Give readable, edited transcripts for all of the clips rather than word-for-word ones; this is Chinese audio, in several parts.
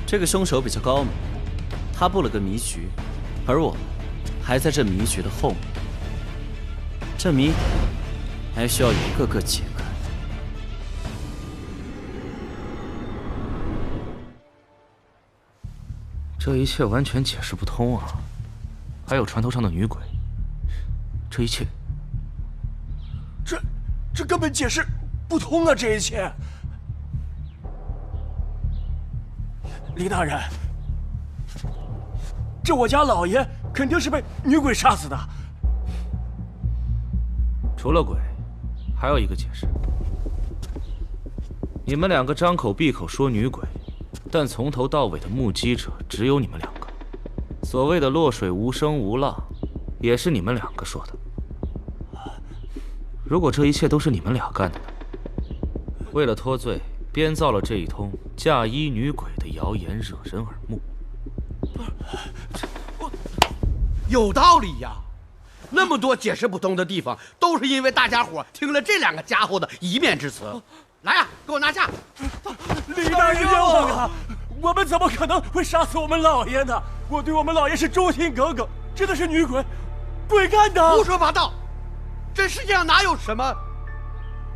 这个凶手比较高明，他布了个迷局，而我们还在这迷局的后面。这谜还需要一个个解开。这一切完全解释不通啊！还有船头上的女鬼，这一切，这根本解释不通啊！这一切，李大人，这我家老爷肯定是被女鬼杀死的。除了鬼，还有一个解释。你们两个张口闭口说女鬼，但从头到尾的目击者只有你们两个。所谓的落水无声无浪，也是你们两个说的。如果这一切都是你们俩干的呢？为了脱罪，编造了这一通嫁衣女鬼的谣言，惹人耳目。有道理呀！那么多解释不通的地方，都是因为大家伙听了这两个家伙的一面之词。来呀，给我拿下！李大人冤枉啊！我们怎么可能会杀死我们老爷呢？我对我们老爷是忠心耿耿，真的是女鬼干的！胡说八道！这世界上哪有什么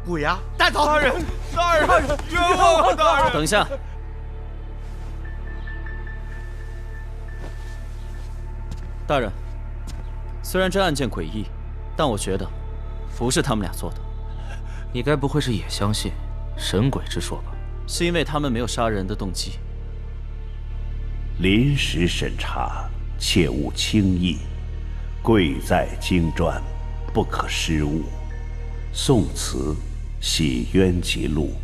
鬼呀？带走！大人，冤枉啊！大人，等一下。大人，虽然这案件诡异，但我觉得不是他们俩做的。你该不会是也相信神鬼之说吧？是因为他们没有杀人的动机。临时审查，切勿轻易，贵在精专，不可失误。宋词，洗冤集录。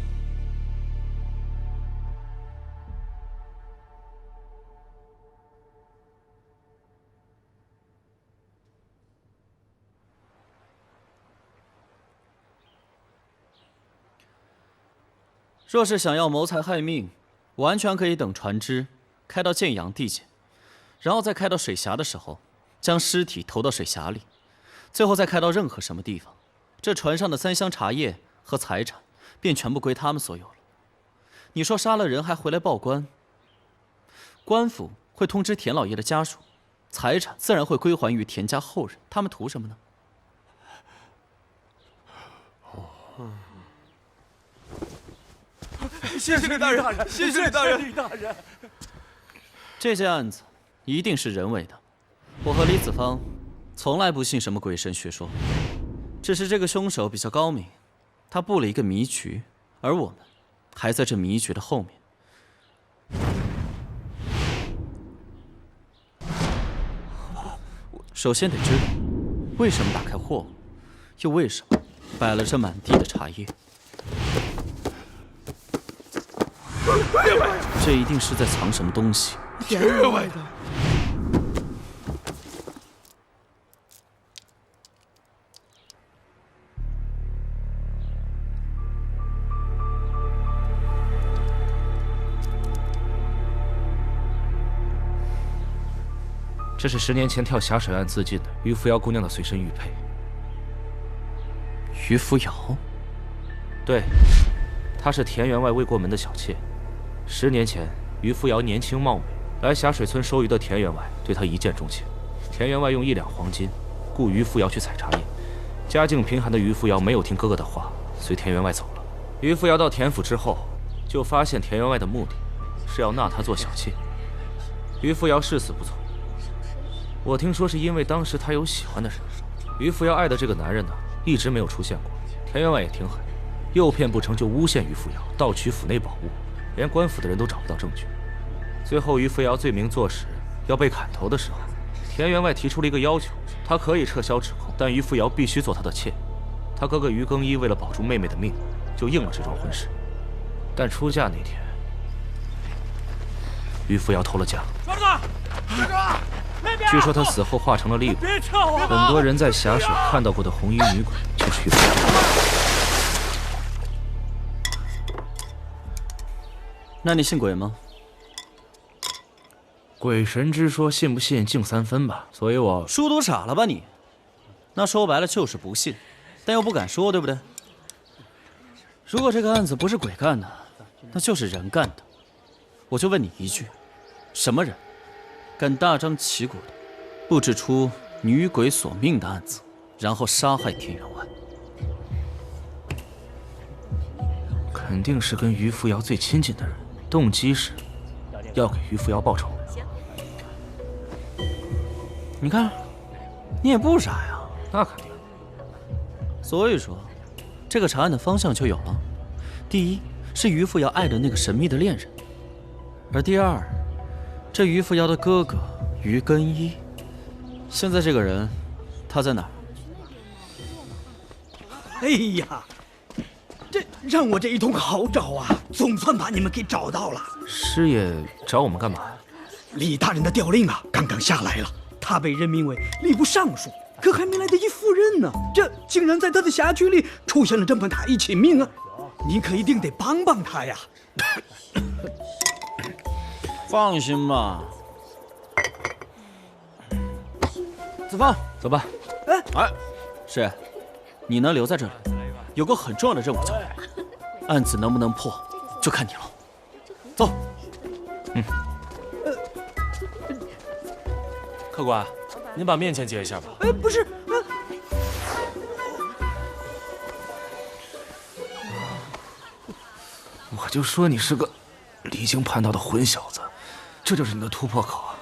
若是想要谋财害命，完全可以等船只开到建阳地界，然后再开到水峡的时候，将尸体投到水峡里，最后再开到任何什么地方，这船上的3箱茶叶和财产便全部归他们所有了。你说杀了人还回来报官，官府会通知田老爷的家属，财产自然会归还于田家后人，他们图什么呢？谢谢李大人，谢谢李大人，李大人。这件案子一定是人为的。我和李子芳从来不信什么鬼神学说，只是这个凶手比较高明，他布了一个迷局，而我们还在这迷局的后面。首先得知道为什么打开货物，又为什么摆了这满地的茶叶。这一定是在藏什么东西。天外的！这是10年前跳峡水案自尽的于扶摇姑娘的随身玉佩。于扶摇？对，她是田员外未过门的小妾。10年前，于扶摇年轻貌美，来峡水村收鱼的田员外对她一见钟情。田员外用1两黄金雇于扶摇去采茶叶。家境贫寒的于扶摇没有听哥哥的话，随田员外走了。于扶摇到田府之后，就发现田员外的目的是要纳她做小妾。于扶摇誓死不从。我听说是因为当时他有喜欢的人，于扶摇爱的这个男人呢，一直没有出现过。田员外也挺狠，诱骗不成就诬陷于扶摇盗取府内宝物，连官府的人都找不到证据。最后于扶摇罪名坐实，要被砍头的时候，田员外提出了一个要求，他可以撤销指控，但于扶摇必须做他的妾。他哥哥于更一为了保住妹妹的命，就应了这桩婚事。但出嫁那天，于扶摇偷了家。庄子，站住！据说他死后化成了厉鬼，很多人在峡水看到过的红衣女鬼就是于扶摇。那你信鬼吗？鬼神之说，信不信净3分吧。所以我书读傻了吧你？那说白了就是不信，但又不敢说，对不对？如果这个案子不是鬼干的，那就是人干的。我就问你一句，什么人敢大张旗鼓的布置出女鬼索命的案子，然后杀害田员外？肯定是跟于扶摇最亲近的人，动机是要给于扶摇报仇。你看，你也不傻呀。那肯定。所以说，这个查案的方向就有了。第一是于扶摇爱的那个神秘的恋人，而第二，这于扶摇的哥哥于根一，现在这个人，他在哪儿？哎呀，这让我这一通好找啊，总算把你们给找到了。师爷找我们干嘛呀？李大人的调令啊，刚刚下来了，他被任命为吏部尚书，可还没来得及赴任呢，这竟然在他的辖区里出现了这么大一起命啊！你可一定得帮帮他呀！放心吧，子枫，走吧。哎，师爷，你呢留在这里，有个很重要的任务交给我，案子能不能破，就看你了。走。客官，您把面钱结一下吧。不是，我就说你是个离经叛道的混小子，这就是你的突破口啊！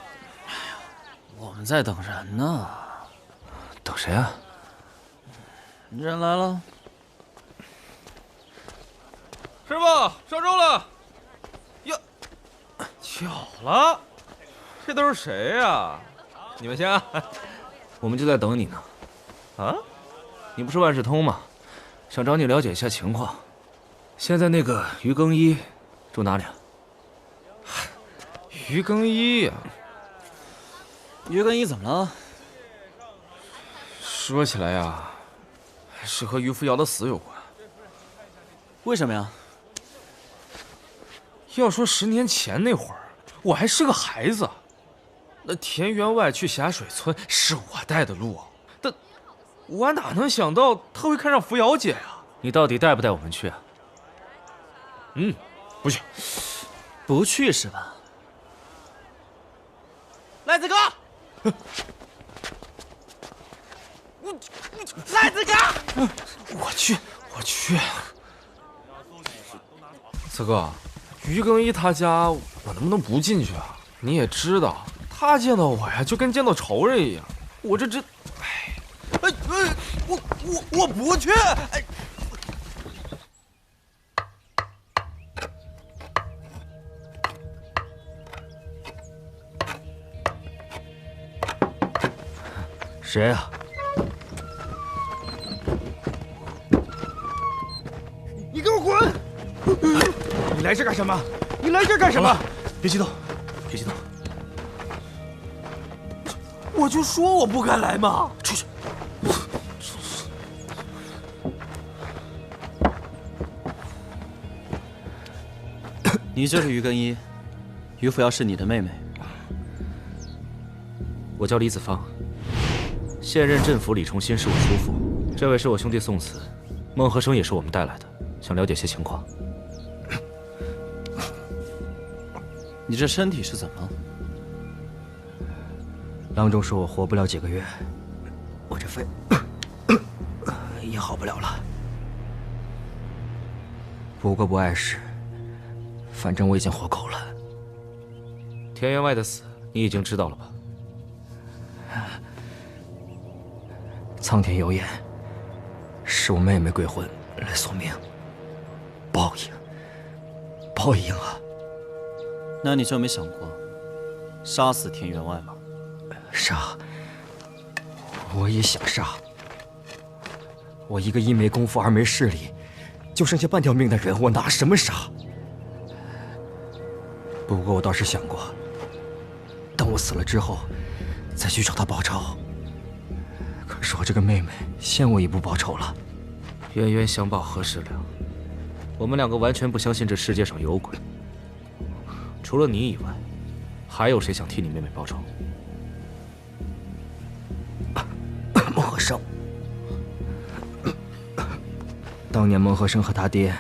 我们在等人呢。等谁啊？人来了。师傅，上粥了。哟，巧了，这都是谁呀？你们先啊。我们就在等你呢。啊？你不是万事通吗？想找你了解一下情况。现在那个于更一住哪里啊？于更一呀，于根一怎么了？说起来呀，是和于扶摇的死有关。为什么呀？要说10年前那会儿，我还是个孩子，那田员外去霞水村是我带的路，但我哪能想到他会看上扶摇姐呀？你到底带不带我们去啊？不去。不去是吧？赖子哥，赖子哥，我去。子哥，于更一他家，我能不能不进去啊？你也知道，他见到我呀，就跟见到仇人一样。我这，我不去。哎，谁啊？你给我滚！你来这干什么？你来这干什么？别激动，别激动。我就说我不该来嘛！出去。你就是于根一，于扶摇是你的妹妹。我叫李子芳，现任镇抚李崇新是我叔父，这位是我兄弟宋慈，孟和生也是我们带来的，想了解些情况。你这身体是怎么了？郎中说我活不了几个月，我这肺也好不了了。不过不碍事，反正我已经活够了。田员外的死，你已经知道了吧？苍天有眼，是我妹妹鬼魂来索命，报应，报应啊！那你就没想过杀死田员外吗？杀，我也想杀。我一个一没功夫二没势力，就剩下半条命的人，我拿什么杀？不过我倒是想过，等我死了之后，再去找他报仇。可是我这个妹妹先我一步报仇了。冤冤相报何时了？我们两个完全不相信这世界上有鬼。除了你以外，还有谁想替你妹妹报仇？孟和生，当年孟和生和他爹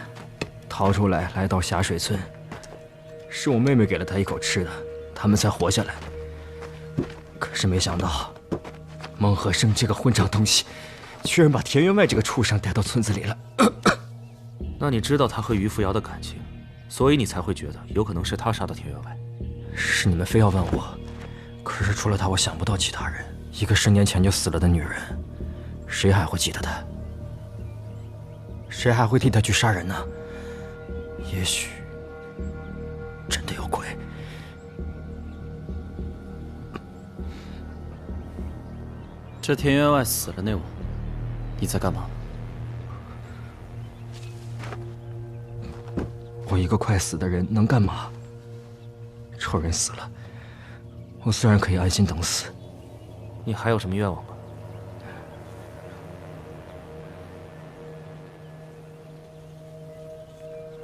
逃出来，来到霞水村，是我妹妹给了他一口吃的，他他们才活下来。可是没想到，孟和生这个混账东西，居然把田员外这个畜生带到村子里了。那你知道他和于扶摇的感情，所以你才会觉得有可能是他杀的田员外。是你们非要问我，可是除了他，我想不到其他人。一个10年前就死了的女人，谁还会记得她？谁还会替她去杀人呢？也许真的有鬼。这田员外死了那晚，你在干嘛？我一个快死的人能干嘛？仇人死了，我虽然可以安心等死，你还有什么愿望吗？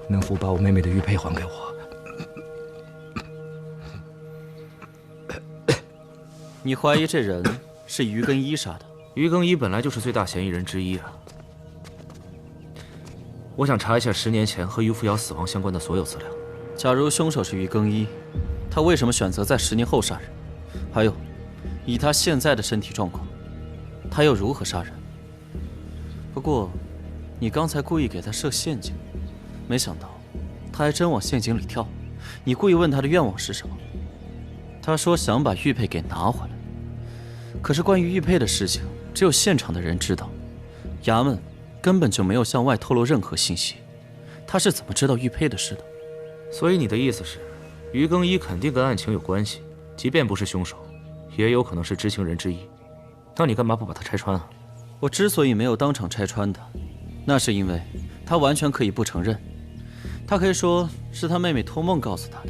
能否把我妹妹的玉佩还给我？你怀疑这人是于根一杀的？于更一本来就是最大嫌疑人之一啊。我想查一下10年前和于扶摇死亡相关的所有资料。假如凶手是于更一，他为什么选择在10年后杀人？还有，以他现在的身体状况，他又如何杀人？不过，你刚才故意给他设陷阱，没想到他还真往陷阱里跳。你故意问他的愿望是什么？他说想把玉佩给拿回来。可是关于玉佩的事情，只有现场的人知道，衙门根本就没有向外透露任何信息。他是怎么知道玉佩的事的？所以你的意思是，于更一肯定跟案情有关系，即便不是凶手，也有可能是知情人之一。那你干嘛不把他拆穿啊？我之所以没有当场拆穿他，那是因为他完全可以不承认，他可以说是他妹妹托梦告诉他的，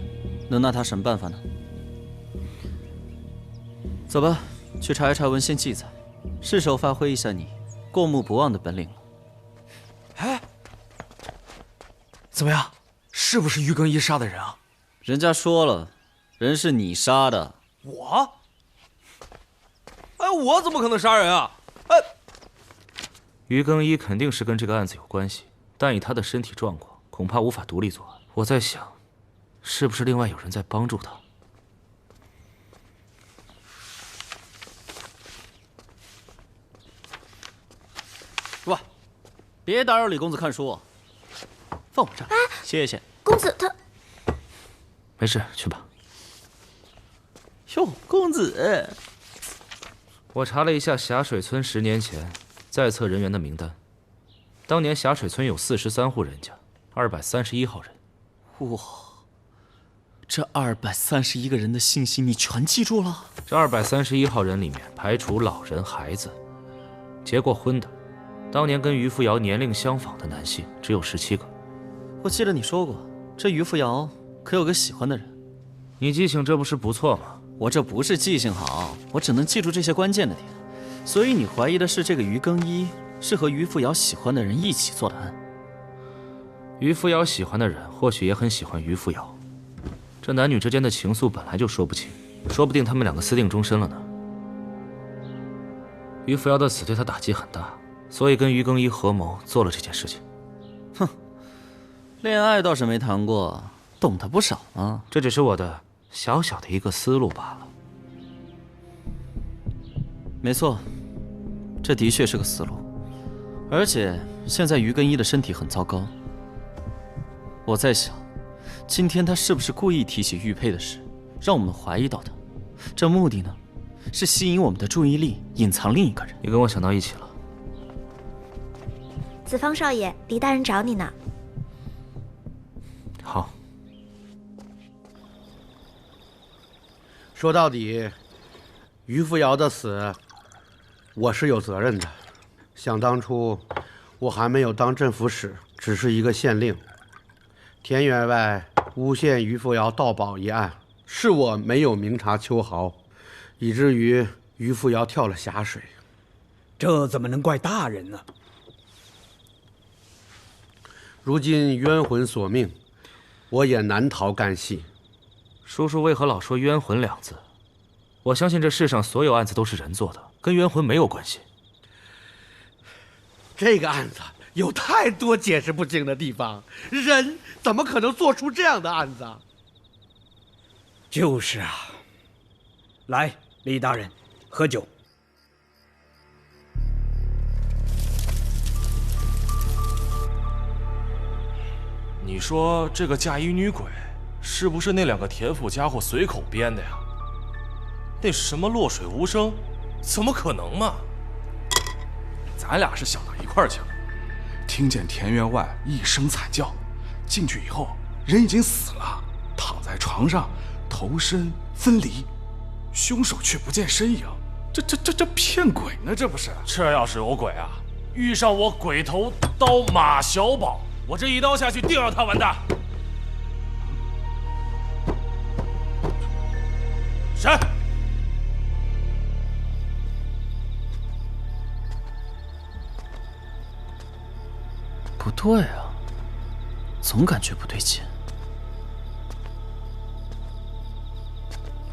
能拿他什么办法呢？走吧，去查一查文献记载，是时候发挥一下你过目不忘的本领了。哎，怎么样？是不是于更一杀的人啊？人家说了，人是你杀的。我？哎，我怎么可能杀人啊？哎，于更一肯定是跟这个案子有关系，但以他的身体状况，恐怕无法独立作案。我在想，是不是另外有人在帮助他？喂，别打扰李公子看书，放我这儿。谢谢。公子他……没事，去吧。哟，公子，我查了一下霞水村10年前在册人员的名单，当年霞水村有43户人家，231号人。哇，这231个人的信息你全记住了？这231号人里面排除老人、孩子，结过婚的，当年跟于扶摇年龄相仿的男性只有17个。我记得你说过，这于扶摇可有个喜欢的人。你记性这不是不错吗？我这不是记性好，我只能记住这些关键的点。所以你怀疑的是这个于更一是和于扶摇喜欢的人一起做的案？于扶摇喜欢的人或许也很喜欢于扶摇，这男女之间的情愫本来就说不清，说不定他们2个私定终身了呢。于扶摇的死对他打击很大，所以跟于更一合谋做了这件事情。哼，恋爱倒是没谈过，懂得不少啊。这只是我的小小的一个思路罢了。没错，这的确是个思路。而且现在于更一的身体很糟糕，我在想，今天他是不是故意提起玉佩的事，让我们怀疑到他？这目的呢，是吸引我们的注意力，隐藏另一个人。你跟我想到一起了。子方少爷，李大人找你呢。好。说到底，于扶摇的死，我是有责任的。想当初，我还没有当镇抚使，只是一个县令。田员外诬陷于扶摇盗宝一案，是我没有明察秋毫，以至于于扶摇跳了峡水。这怎么能怪大人呢？如今冤魂索命，我也难逃干系。叔叔为何老说冤魂2字？我相信这世上所有案子都是人做的，跟冤魂没有关系。这个案子有太多解释不清的地方，人怎么可能做出这样的案子？就是啊。来，李大人，喝酒。你说这个嫁衣女鬼，是不是那2个田府家伙随口编的呀？那什么落水无声，怎么可能嘛？咱俩是想到一块儿去了，听见田员外一声惨叫，进去以后人已经死了，躺在床上，头身分离，凶手却不见身影。这骗鬼呢？这不是？这要是有鬼啊，遇上我鬼头刀马小宝，我这一刀下去，定让他完蛋。谁？不对啊，总感觉不对劲。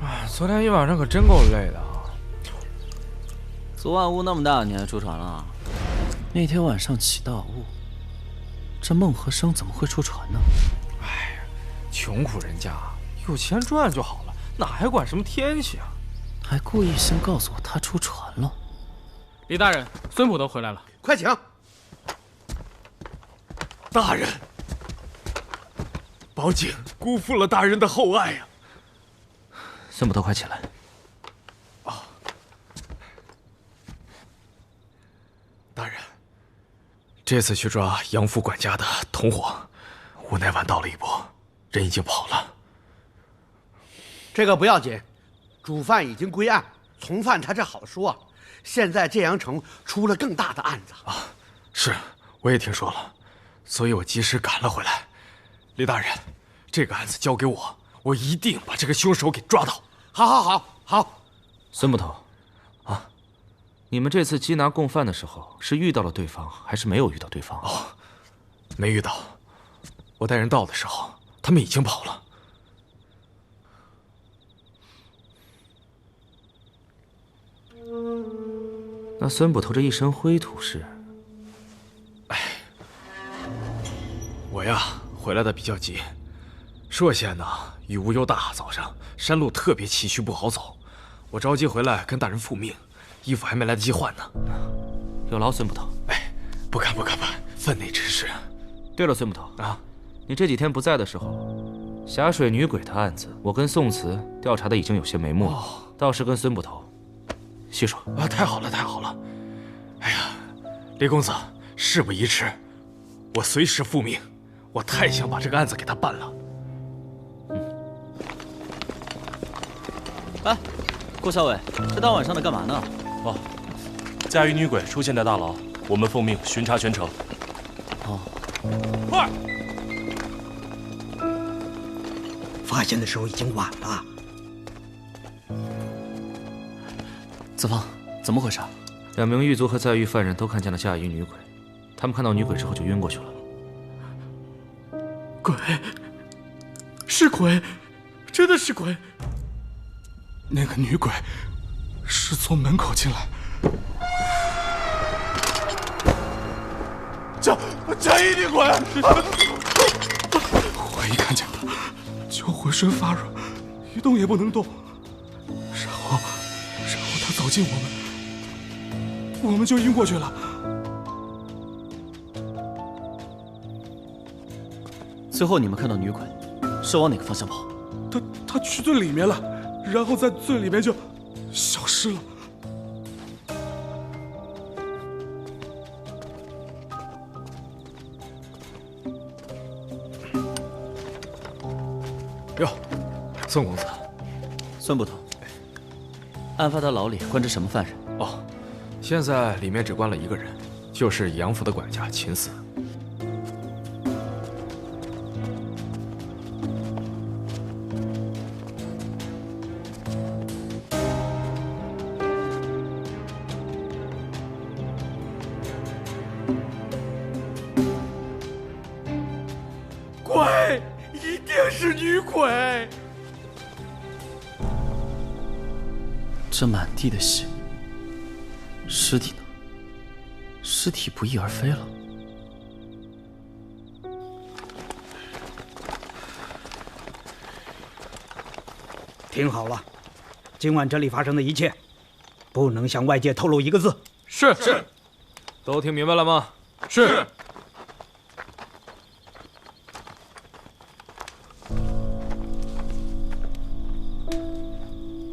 哎，昨天一晚上可真够累的啊！昨晚雾那么大，你还出船了？那天晚上起大雾，这孟和生怎么会出船呢？哎呀，穷苦人家，有钱赚就好了，哪还管什么天气啊？还故意先告诉我他出船了。李大人，孙捕头回来了，快请。大人，宝景辜负了大人的厚爱呀！孙捕头，快起来！大人，这次去抓杨府管家的同伙，无奈晚到了一步，人已经跑了。这个不要紧，主犯已经归案，从犯他这好说。现在建阳城出了更大的案子啊！是，我也听说了，所以我及时赶了回来。李大人，这个案子交给我，我一定把这个凶手给抓到。好。孙捕头，啊，你们这次缉拿共犯的时候，是遇到了对方，还是没有遇到对方？哦，没遇到。我带人到的时候，他们已经跑了。那孙捕头这一身灰土是？我呀，回来的比较急。歙县呢，雨雾又大，早上山路特别崎岖，不好走。我着急回来跟大人复命，衣服还没来得及换呢。有劳孙捕头。哎，不敢，分内之事。对了，孙捕头啊，你这几天不在的时候，霞水女鬼的案子，我跟宋慈调查的已经有些眉目了，倒是跟孙捕头细说。啊，太好了！哎呀，李公子，事不宜迟，我随时复命。我太想把这个案子给他办了。哎，顾校尉，这大晚上的干嘛呢？哦，嫁衣女鬼出现在大牢，我们奉命巡查全城。哦，快！发现的时候已经晚了。子方，怎么回事？2名狱卒和在狱犯人都看见了嫁衣女鬼，他们看到女鬼之后就晕过去了。鬼，是鬼，真的是鬼。那个女鬼是从门口进来。嫁衣女鬼！我一看见她，就浑身发软，一动也不能动。然后她走近我们就晕过去了。最后你们看到女鬼是往哪个方向跑？她去最里面了，然后在最里面就消失了。哟，宋公子，孙捕头，案发的牢里关着什么犯人？哦，现在里面只关了一个人，就是杨府的管家秦四。鬼，一定是女鬼！这满地的血，尸体呢？尸体不翼而飞了。听好了，今晚这里发生的一切，不能向外界透露一个字。是。都听明白了吗？是。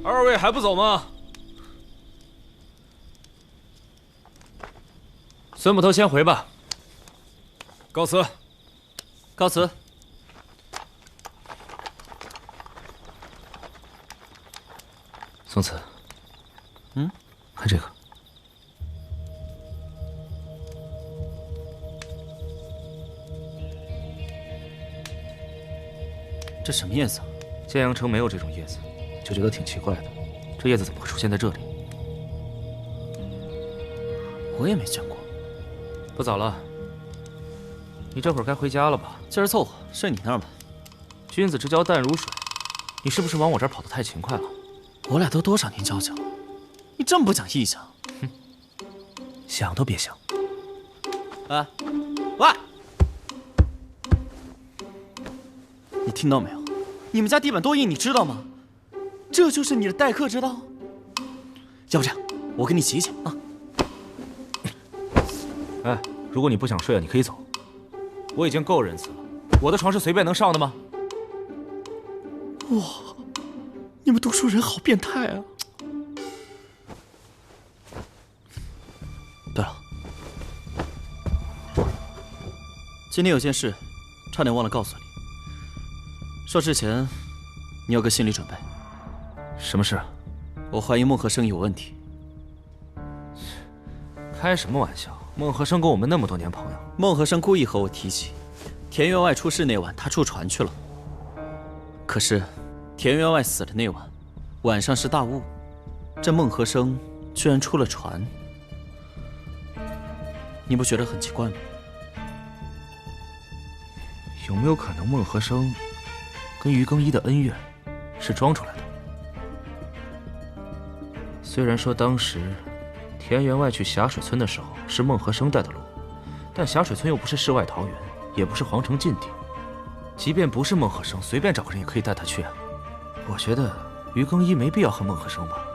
二位还不走吗？孙捕头先回吧。告辞。告辞。宋慈，看这个。这什么叶子啊？建阳城没有这种叶子，就觉得挺奇怪的。这叶子怎么会出现在这里？我也没见过。不早了，你这会儿该回家了吧？今儿凑合睡你那儿吧。君子之交淡如水，你是不是往我这儿跑得太勤快了？我俩都多少年交情了，你这么不讲义气啊？哼，想都别想。哎，喂！你听到没有？你们家地板多硬，你知道吗？这就是你的待客之道。要不这样，我跟你挤一挤啊。哎，如果你不想睡了，你可以走。我已经够仁慈了，我的床是随便能上的吗？哇，你们读书人好变态啊！对了，今天有件事，差点忘了告诉你。说之前，你有个心理准备。什么事？我怀疑孟和生有问题。开什么玩笑？孟和生跟我们那么多年朋友。孟和生故意和我提起，田员外出事那晚他出船去了。可是，田员外死的那晚，晚上是大雾，这孟和生居然出了船。你不觉得很奇怪吗？有没有可能孟和生跟于更一的恩怨是装出来的？虽然说当时田员外去霞水村的时候是孟和生带的路，但霞水村又不是世外桃源，也不是皇城禁地，即便不是孟和生，随便找个人也可以带他去啊。我觉得于更一没必要恨孟和生吧。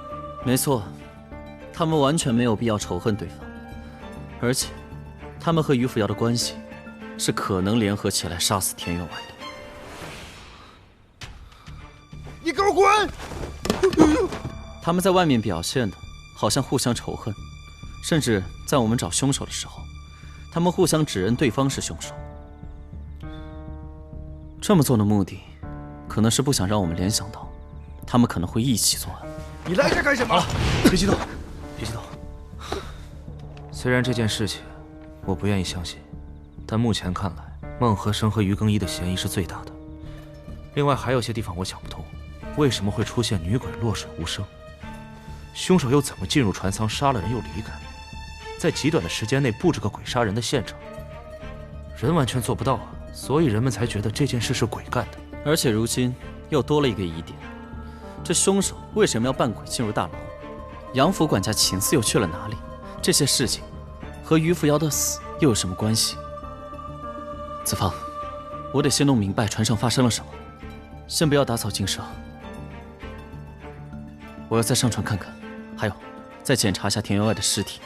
没错，他们完全没有必要仇恨对方，而且他们和于扶摇的关系是可能联合起来杀死田员外的。你给我滚！他们在外面表现的好像互相仇恨，甚至在我们找凶手的时候，他们互相指认对方是凶手。这么做的目的，可能是不想让我们联想到，他们可能会一起作案。你来这干什么？别激动，别激动。虽然这件事情我不愿意相信，但目前看来，孟和生和于更一的嫌疑是最大的。另外还有些地方我想不通，为什么会出现女鬼落水无声？凶手又怎么进入船舱杀了人又离开，在极短的时间内布置个鬼杀人的现场？人完全做不到啊，所以人们才觉得这件事是鬼干的。而且如今又多了一个疑点，这凶手为什么要扮鬼进入大牢？杨府管家秦四又去了哪里？这些事情和于扶摇的死又有什么关系？子方，我得先弄明白船上发生了什么，先不要打草惊蛇。我要再上船看看，还有再检查一下田员外的尸体。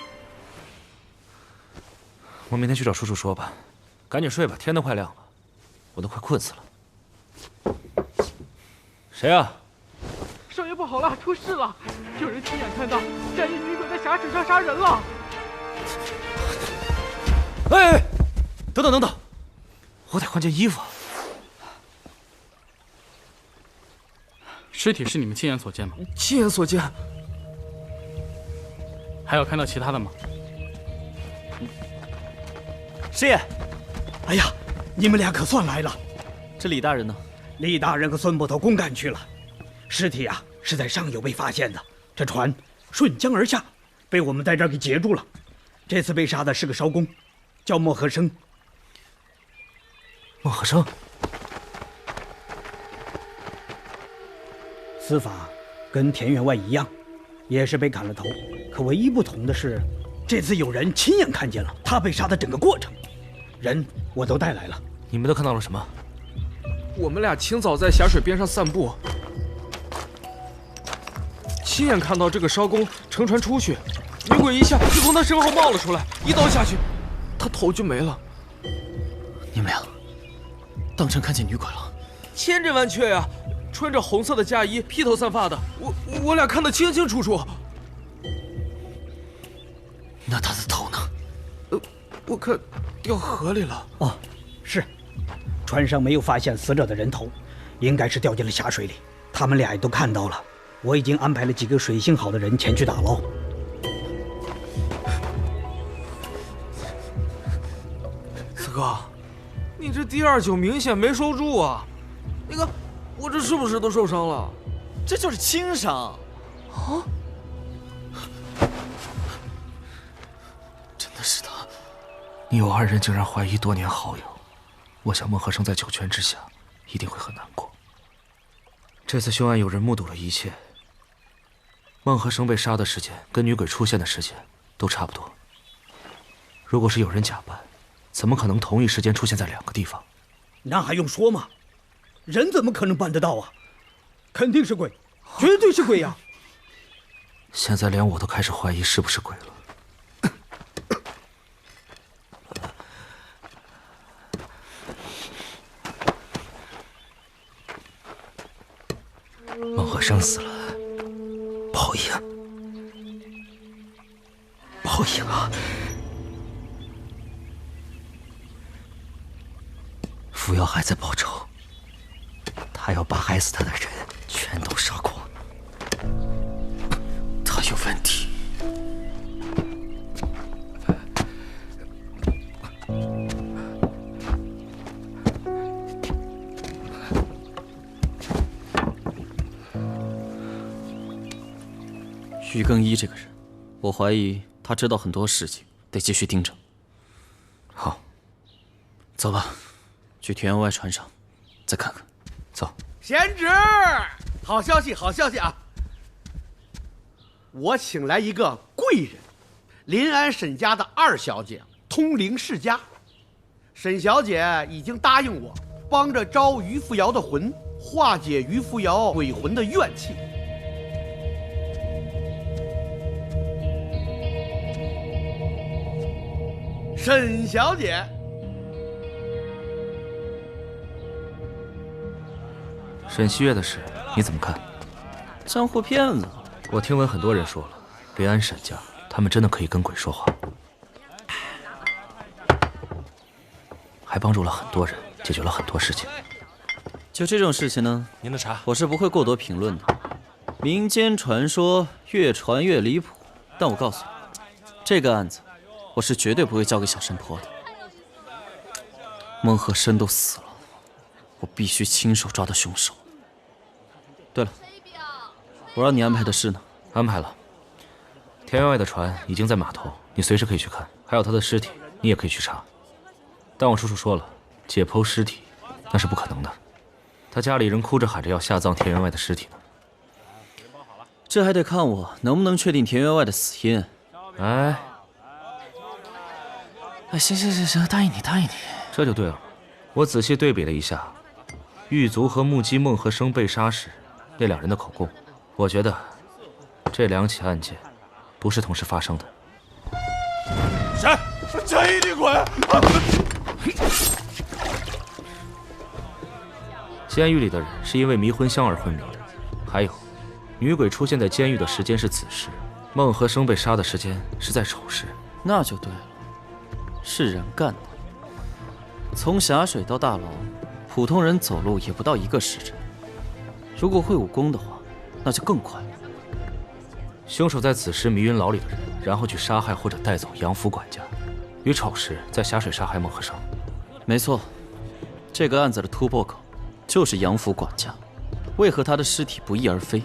我明天去找叔叔说吧，赶紧睡吧，天都快亮了，我都快困死了。谁啊？少爷不好了，出事了！有人亲眼看到战衣女鬼在峡水上杀人了。哎，等等等等，我得换件衣服。尸体是你们亲眼所见吗？亲眼所见。还有看到其他的吗？师爷，哎呀，你们俩可算来了。这李大人呢？李大人和孙捕头公干去了。尸体啊是在上游被发现的，这船顺江而下，被我们在这儿给截住了。这次被杀的是个艄公，叫莫和生。莫和生，死法跟田员外一样，也是被砍了头。可唯一不同的是，这次有人亲眼看见了他被杀的整个过程，人我都带来了。你们都看到了什么？我们俩清早在峡水边上散步，亲眼看到这个艄公乘船出去，女鬼一下就从他身后冒了出来，一刀下去，他头就没了。你们俩当真看见女鬼了？千真万确呀！穿着红色的嫁衣，披头散发的，我俩看得清清楚楚。那他的头呢？我看掉河里了。哦，是，船上没有发现死者的人头，应该是掉进了峡水里。他们俩也都看到了，我已经安排了几个水性好的人前去打捞。四哥，你这第二酒明显没收住啊！那个，我这是不是都受伤了？这就是轻伤。啊！真的是他！你我二人竟然怀疑多年好友，我想孟和生在九泉之下一定会很难过。这次凶案有人目睹了一切，孟和生被杀的时间跟女鬼出现的时间都差不多。如果是有人假扮，怎么可能同一时间出现在2个地方？那还用说吗？人怎么可能办得到啊？肯定是鬼，绝对是鬼呀！现在连我都开始怀疑是不是鬼了。孟和生死了，报应，报应啊！扶摇还在报仇，他要把害死他的人全都杀光。他有问题。于更一这个人，我怀疑他知道很多事情，得继续盯着。好，走吧，去田员外船上再看看。走。贤侄，好消息，好消息啊！我请来一个贵人，临安沈家的2小姐，通灵世家。沈小姐已经答应我，帮着招于扶摇的魂，化解于扶摇鬼魂的怨气。沈小姐，沈西月的事你怎么看？江湖骗子。我听闻很多人说了，临安沈家他们真的可以跟鬼说话，还帮助了很多人，解决了很多事情。就这种事情呢，您的茶，我是不会过多评论的。民间传说越传越离谱，但我告诉你，这个案子我是绝对不会交给小神婆的。孟和生都死了，我必须亲手抓到凶手。对了，我让你安排的事呢？安排了。田员外的船已经在码头，你随时可以去看。还有他的尸体，你也可以去查。但我叔叔说了，解剖尸体那是不可能的。他家里人哭着喊着要下葬田员外的尸体呢。这还得看我能不能确定田员外的死因。哎，行，答应你。这就对了。我仔细对比了一下，狱卒和目击孟和生被杀时那2人的口供，我觉得这2起案件不是同时发生的。谁？这一女鬼！监狱里的人是因为迷魂香而昏迷的，还有，女鬼出现在监狱的时间是子时，孟和生被杀的时间是在丑时。那就对了，是人干的。从峡水到大牢，普通人走路也不到1个时辰。如果会武功的话，那就更快了。凶手在子时迷晕牢里的人，然后去杀害或者带走杨府管家，于丑时在峡水杀害孟和生。没错，这个案子的突破口就是杨府管家。为何他的尸体不翼而飞？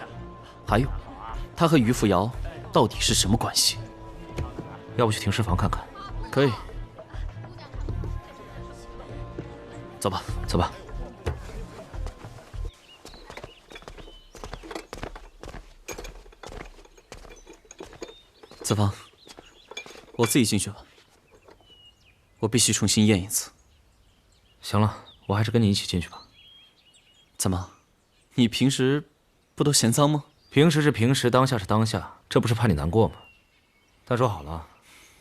还有，他和于扶摇到底是什么关系？要不去停尸房看看？可以。走吧，走吧。子房，我自己进去吧。我必须重新验一次。行了，我还是跟你一起进去吧。怎么，你平时不都嫌脏吗？平时是平时，当下是当下，这不是怕你难过吗？但说好了，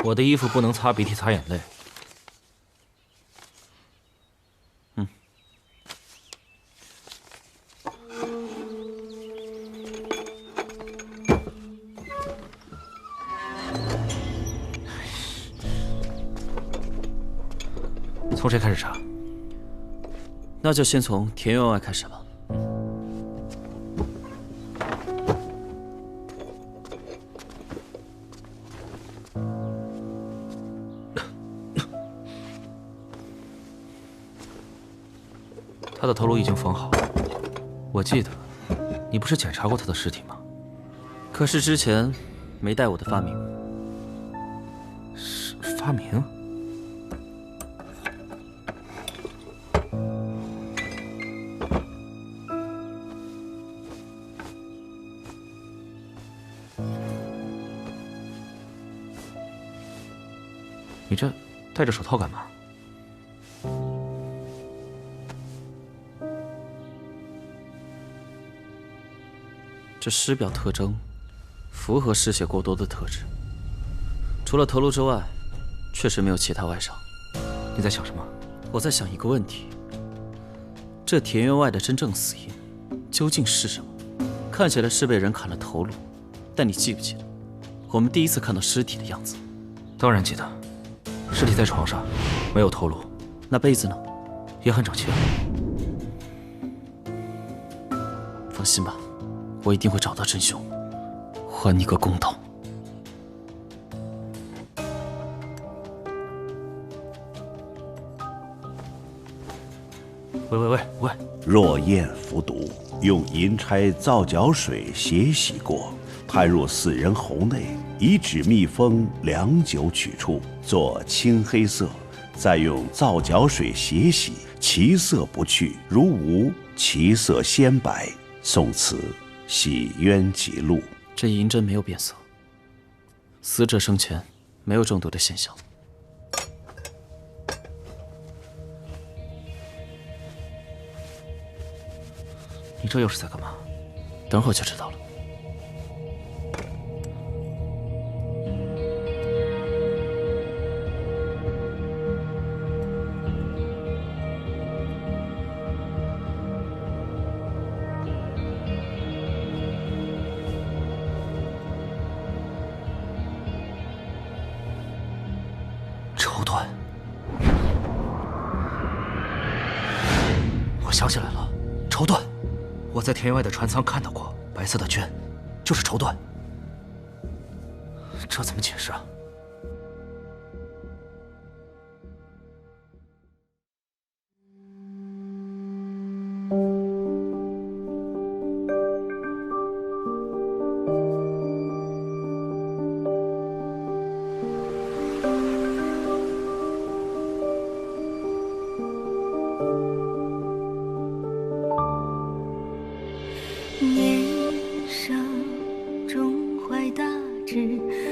我的衣服不能擦鼻涕、擦眼泪。从谁开始查？那就先从田员外开始吧。他的头颅已经缝好了。我记得，你不是检查过他的尸体吗？可是之前没带我的发明。是发明？你这戴着手套干嘛？这尸表特征符合失血过多的特质，除了头颅之外，确实没有其他外伤。你在想什么？我在想一个问题：这田员外的真正死因究竟是什么？看起来是被人砍了头颅，但你记不记得我们第一次看到尸体的样子？当然记得。尸体在床上，没有头颅。那被子呢？也很整齐。放心吧，我一定会找到真凶，还你个公道。喂！若验服毒，用银钗皂角水血洗过，摊入死人喉内，以纸密封，良久取出，做青黑色，再用皂角水血洗，其色不去，如无，其色鲜白。宋词洗冤记录。这银针没有变色，死者生前没有中毒的现象。你这又是在干嘛？等会儿就知道了。绸缎，我想起来了，绸缎。我在田园外的船舱看到过白色的绢，就是绸缎。这怎么解释啊？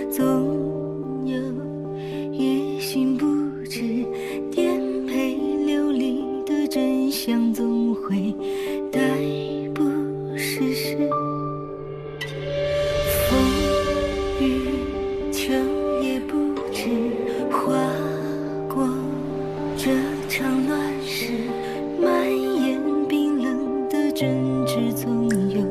总有野心不知，颠沛流离的真相总会逮捕事实。风雨秋也不知，划过这场乱世，蔓延冰冷的政治总有